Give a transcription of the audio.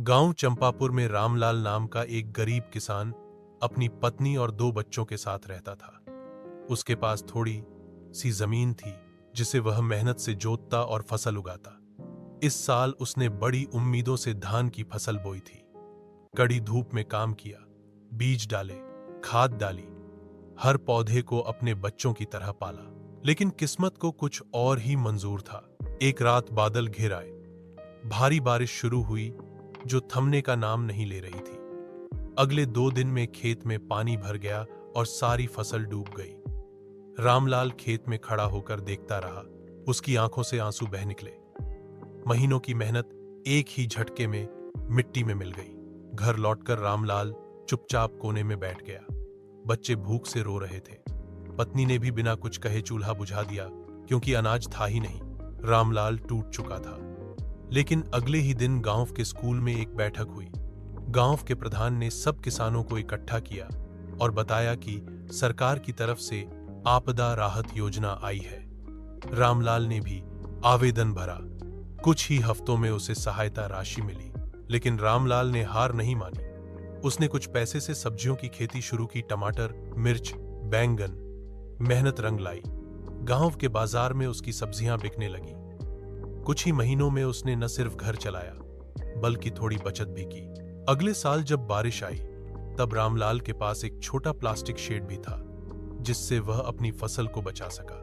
गांव चंपापुर में रामलाल नाम का एक गरीब किसान अपनी पत्नी और 2 बच्चों के साथ रहता था। उसके पास थोड़ी सी जमीन थी जिसे वह मेहनत से जोतता और फसल उगाता। इस साल उसने बड़ी उम्मीदों से धान की फसल बोई थी। कड़ी धूप में काम किया, बीज डाले, खाद डाली, हर पौधे को अपने बच्चों की तरह पाला। लेकिन किस्मत को कुछ और ही मंजूर था। एक रात बादल घिर आए, भारी बारिश शुरू हुई जो थमने का नाम नहीं ले रही थी। अगले 2 दिन में खेत में पानी भर गया और सारी फसल डूब गई। रामलाल खेत में खड़ा होकर देखता रहा, उसकी आंखों से आंसू बह निकले। महीनों की मेहनत एक ही झटके में मिट्टी में मिल गई। घर लौटकर रामलाल चुपचाप कोने में बैठ गया। बच्चे भूख से रो रहे थे। पत्नी ने भी बिना कुछ कहे चूल्हा बुझा दिया, क्योंकि अनाज था ही नहीं। रामलाल टूट चुका था। लेकिन अगले ही दिन गांव के स्कूल में एक बैठक हुई। गांव के प्रधान ने सब किसानों को इकट्ठा किया और बताया कि सरकार की तरफ से आपदा राहत योजना आई है। रामलाल ने भी आवेदन भरा। कुछ ही हफ्तों में उसे सहायता राशि मिली। लेकिन रामलाल ने हार नहीं मानी। उसने कुछ पैसे से सब्जियों की खेती शुरू की। टमाटर, मिर्च, बैंगन। मेहनत रंग लाई। गांव के बाजार में उसकी सब्जियां बिकने लगी। कुछ ही महीनों में उसने न सिर्फ घर चलाया, बल्कि थोड़ी बचत भी की। अगले साल जब बारिश आई, तब रामलाल के पास एक छोटा प्लास्टिक शेड भी था, जिससे वह अपनी फसल को बचा सका।